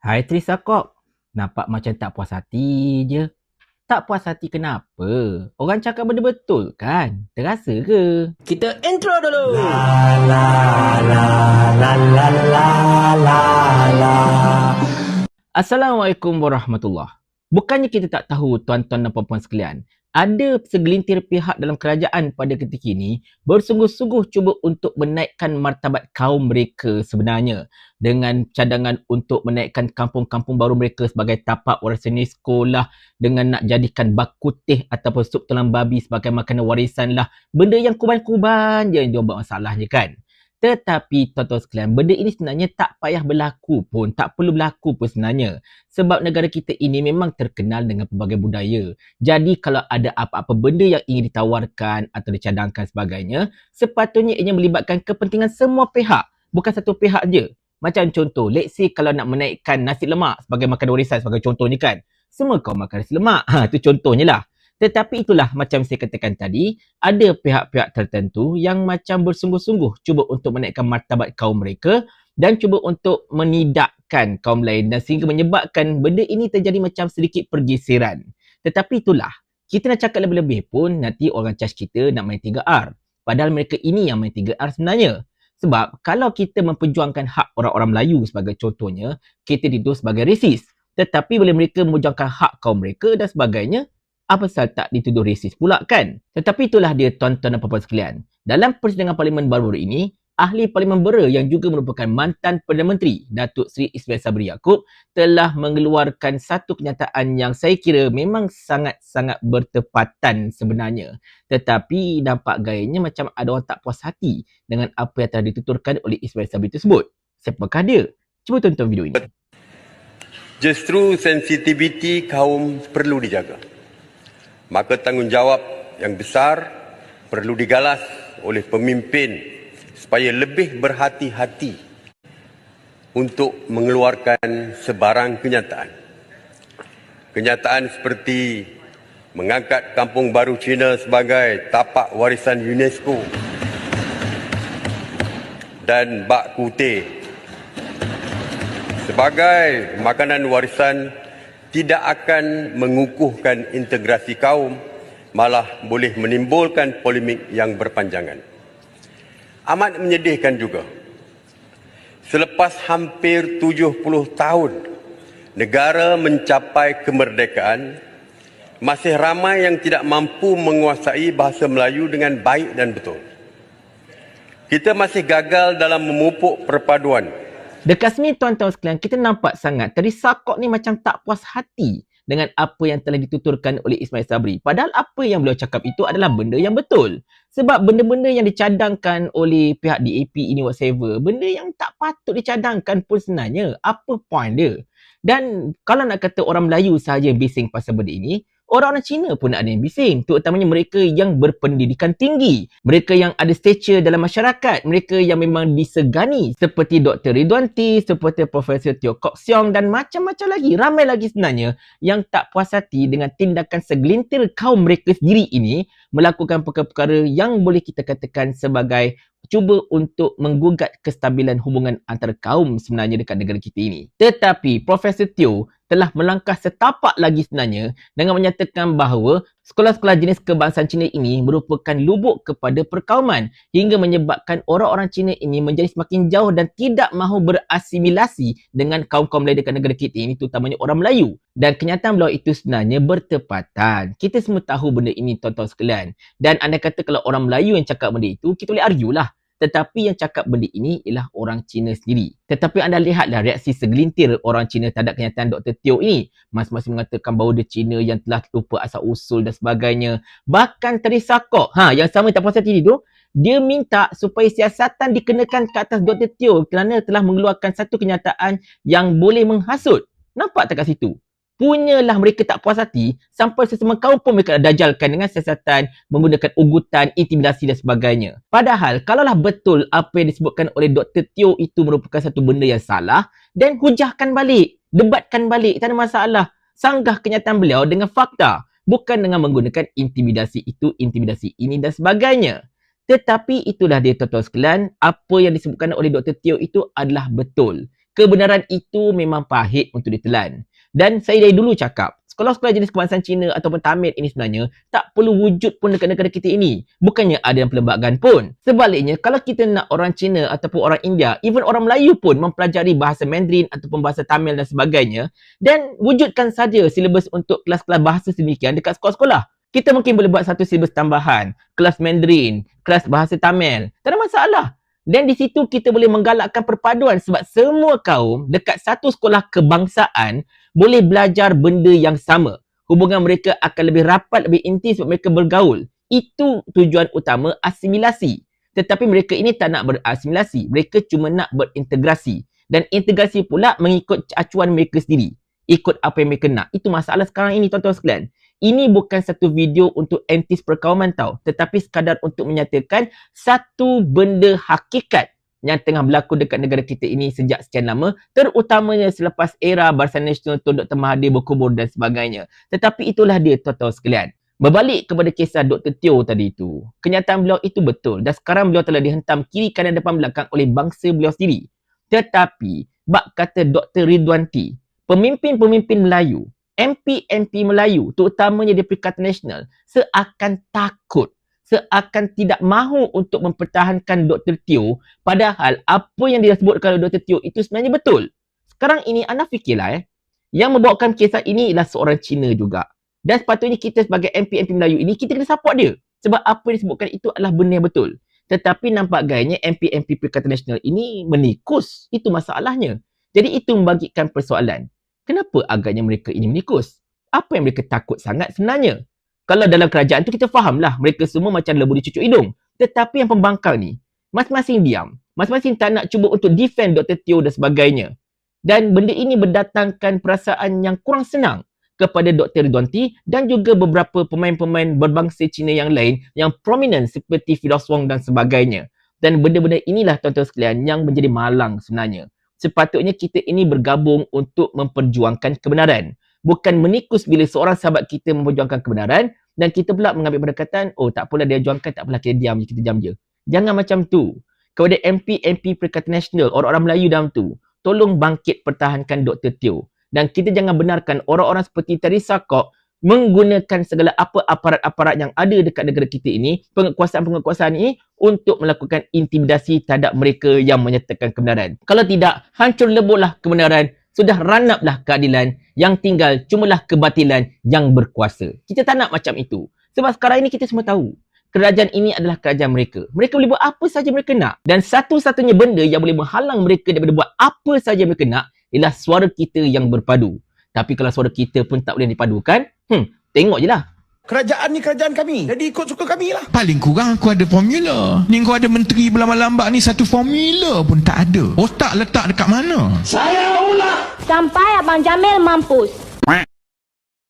Hai Trisa Kok, nampak macam tak puas hati je. Tak puas hati kenapa? Orang cakap benda betul kan? Terasa ke? Kita intro dulu. Assalamualaikum warahmatullahi. Bukannya kita tak tahu tuan-tuan dan puan-puan sekalian, ada segelintir pihak dalam kerajaan pada ketika ini bersungguh-sungguh cuba untuk menaikkan martabat kaum mereka sebenarnya dengan cadangan untuk menaikkan kampung-kampung baru mereka sebagai tapak warisan UNESCO lah, dengan nak jadikan bak kutih ataupun sup tulang babi sebagai makanan warisan lah. Benda yang kuban-kuban je yang dia buat masalahnya kan. Tetapi tuan-tuan sekalian, benda ini sebenarnya tak payah berlaku pun, tak perlu berlaku pun sebenarnya. Sebab negara kita ini memang terkenal dengan pelbagai budaya. Jadi kalau ada apa-apa benda yang ingin ditawarkan atau dicadangkan sebagainya, sepatutnya ia melibatkan kepentingan semua pihak, bukan satu pihak je. Macam contoh, let's say kalau nak menaikkan nasi lemak sebagai makanan warisan sebagai contohnya kan, semua kau makan nasi lemak. Itu contohnya lah. Tetapi itulah macam saya katakan tadi, ada pihak-pihak tertentu yang macam bersungguh-sungguh cuba untuk menaikkan martabat kaum mereka dan cuba untuk menidakkan kaum lain dan sehingga menyebabkan benda ini terjadi macam sedikit pergeseran. Tetapi itulah, kita nak cakap lebih-lebih pun nanti orang charge kita nak main 3R. Padahal mereka ini yang main 3R sebenarnya. Sebab kalau kita memperjuangkan hak orang-orang Melayu sebagai contohnya, kita dituduh sebagai resis. Tetapi bila mereka memperjuangkan hak kaum mereka dan sebagainya, apa pasal tak dituduh resis pula kan? Tetapi itulah dia tuan-tuan dan puan-puan sekalian. Dalam persidangan parlimen baru-baru ini, ahli parlimen Bera yang juga merupakan mantan Perdana Menteri Datuk Seri Ismail Sabri Yaakob telah mengeluarkan satu kenyataan yang saya kira memang sangat-sangat bertepatan sebenarnya. Tetapi nampak gayanya macam ada orang tak puas hati dengan apa yang telah dituturkan oleh Ismail Sabri tersebut. Siapakah dia? Cuba tonton video ini. Justru sensitiviti kaum perlu dijaga. Maka tanggungjawab yang besar perlu digalas oleh pemimpin supaya lebih berhati-hati untuk mengeluarkan sebarang kenyataan. Kenyataan seperti mengangkat Kampung Baru Cina sebagai tapak warisan UNESCO dan bak kutih sebagai makanan warisan tidak akan mengukuhkan integrasi kaum, malah boleh menimbulkan polemik yang berpanjangan. Amat menyedihkan juga, selepas hampir 70 tahun negara mencapai kemerdekaan, masih ramai yang tidak mampu menguasai bahasa Melayu dengan baik dan betul. Kita masih gagal dalam memupuk perpaduan. Dekat sini tuan-tuan sekalian, kita nampak sangat Teresa Kok ni macam tak puas hati dengan apa yang telah dituturkan oleh Ismail Sabri. Padahal apa yang beliau cakap itu adalah benda yang betul. Sebab benda-benda yang dicadangkan oleh pihak DAP ini whatsoever, benda yang tak patut dicadangkan pun sebenarnya. Apa point dia? Dan kalau nak kata orang Melayu sahaja yang bising pasal benda ini, orang-orang Cina pun ada yang bising. Terutamanya mereka yang berpendidikan tinggi. Mereka yang ada stature dalam masyarakat. Mereka yang memang disegani. Seperti Dr. Ridwan T, seperti Profesor Teo Kok Siong dan macam-macam lagi. Ramai lagi sebenarnya yang tak puas hati dengan tindakan segelintir kaum mereka sendiri ini melakukan perkara-perkara yang boleh kita katakan sebagai cuba untuk menggugat kestabilan hubungan antara kaum sebenarnya dekat negara kita ini. Tetapi Profesor Teo telah melangkah setapak lagi sebenarnya dengan menyatakan bahawa sekolah-sekolah jenis kebangsaan Cina ini merupakan lubuk kepada perkauman hingga menyebabkan orang-orang Cina ini menjadi semakin jauh dan tidak mahu berasimilasi dengan kaum-kaum lain dekat negara kita ini, terutamanya orang Melayu. Dan kenyataan beliau itu sebenarnya bertepatan. Kita semua tahu benda ini tuan-tuan sekalian. Dan anda kata kalau orang Melayu yang cakap benda itu, kita boleh argue lah. Tetapi yang cakap benda ini ialah orang Cina sendiri. Tetapi anda lihatlah reaksi segelintir orang Cina terhadap kenyataan Dr. Teo ini. Masing-masing mengatakan bahawa dia Cina yang telah lupa asal usul dan sebagainya. Bahkan Teresa Kok, yang sama tak puas hati tu, dia minta supaya siasatan dikenakan ke atas Dr. Teo kerana telah mengeluarkan satu kenyataan yang boleh menghasut. Nampak tak kat situ? Punyalah mereka tak puas hati sampai sesama kaum pun mereka dajalkan dengan siasatan menggunakan ugutan, intimidasi dan sebagainya. Padahal kalaulah betul apa yang disebutkan oleh Dr. Teo itu merupakan satu benda yang salah, dan hujahkan balik, debatkan balik, tak ada masalah. Sanggah kenyataan beliau dengan fakta, bukan dengan menggunakan intimidasi itu, intimidasi ini dan sebagainya. Tetapi itulah dia tuan-tuan sekalian, apa yang disebutkan oleh Dr. Teo itu adalah betul. Kebenaran itu memang pahit untuk ditelan. Dan saya dari dulu cakap, sekolah-sekolah jenis kebangsaan Cina ataupun Tamil ini sebenarnya tak perlu wujud pun dekat negara kita ini. Bukannya ada dalam perlembagaan pun. Sebaliknya, kalau kita nak orang Cina ataupun orang India, even orang Melayu pun mempelajari bahasa Mandarin ataupun bahasa Tamil dan sebagainya, dan wujudkan saja silibus untuk kelas-kelas bahasa sedemikian dekat sekolah-sekolah. Kita mungkin boleh buat satu silibus tambahan, kelas Mandarin, kelas bahasa Tamil. Tak ada masalah. Dan di situ kita boleh menggalakkan perpaduan sebab semua kaum dekat satu sekolah kebangsaan boleh belajar benda yang sama. Hubungan mereka akan lebih rapat, lebih intim sebab mereka bergaul. Itu tujuan utama asimilasi. Tetapi mereka ini tak nak berasimilasi. Mereka cuma nak berintegrasi. Dan integrasi pula mengikut acuan mereka sendiri. Ikut apa yang mereka nak. Itu masalah sekarang ini, tuan-tuan sekalian. Ini bukan satu video untuk antis perkauman tau. Tetapi sekadar untuk menyatakan satu benda hakikat yang tengah berlaku dekat negara kita ini sejak sekian lama. Terutamanya selepas era Barisan Nasional Tun Dr. Mahathir berkubur dan sebagainya. Tetapi itulah dia, tuan-tuan sekalian. Berbalik kepada kisah Dr. Teo tadi itu. Kenyataan beliau itu betul. Dan sekarang beliau telah dihentam kiri kanan depan belakang oleh bangsa beliau sendiri. Tetapi, bak kata Dr. Ridwanti, pemimpin-pemimpin Melayu, MP-MP Melayu, terutamanya di Perikatan Nasional, seakan takut, seakan tidak mahu untuk mempertahankan Dr. Teo, padahal apa yang disebutkan oleh Dr. Teo itu sebenarnya betul. Sekarang ini anda fikirlah, yang membawakan kisah ini ialah seorang Cina juga. Dan sepatutnya kita sebagai MP-MP Melayu ini, kita kena support dia. Sebab apa yang disebutkan itu adalah benda yang betul. Tetapi nampak gayanya MP-MP Perikatan Nasional ini menikus. Itu masalahnya. Jadi itu membangkitkan persoalan. Kenapa agaknya mereka ini menikus? Apa yang mereka takut sangat sebenarnya? Kalau dalam kerajaan tu kita fahamlah mereka semua macam lembu di cucuk hidung. Tetapi yang pembangkang ni, masing-masing diam. Masing-masing tak nak cuba untuk defend Dr. Teo dan sebagainya. Dan benda ini mendatangkan perasaan yang kurang senang kepada Dr. Ridwanti dan juga beberapa pemain-pemain berbangsa Cina yang lain yang prominent seperti Firdaus Wong dan sebagainya. Dan benda-benda inilah tuan-tuan sekalian yang menjadi malang sebenarnya. Sepatutnya kita ini bergabung untuk memperjuangkan kebenaran. Bukan menikus bila seorang sahabat kita memperjuangkan kebenaran dan kita pula mengambil pendekatan, oh tak apalah dia juangkan, tak apalah kita diam je, kita diam je. Jangan macam tu. Kepada MP Perikatan Nasional, orang-orang Melayu dalam tu, tolong bangkit pertahankan Dr. Teo. Dan kita jangan benarkan orang-orang seperti Teresa Kok menggunakan segala apa aparat-aparat yang ada dekat negara kita ini, penguasaan-penguasaan ini untuk melakukan intimidasi terhadap mereka yang menyatakan kebenaran. Kalau tidak, hancur leburlah kebenaran, sudah ranaplah keadilan, yang tinggal cumalah kebatilan yang berkuasa. Kita tak nak macam itu. Sebab sekarang ini kita semua tahu, kerajaan ini adalah kerajaan mereka. Mereka boleh buat apa saja mereka nak. Dan satu-satunya benda yang boleh menghalang mereka daripada buat apa saja mereka nak ialah suara kita yang berpadu. Tapi kalau suara kita pun tak boleh dipadukan, tengok je lah. Kerajaan ni kerajaan kami. Jadi ikut suka kami lah. Paling kurang aku ada formula. Ni kau ada menteri berlambat-lambat ni satu formula pun tak ada. Otak letak dekat mana? Saya ulah. Sampai Abang Jamil mampus.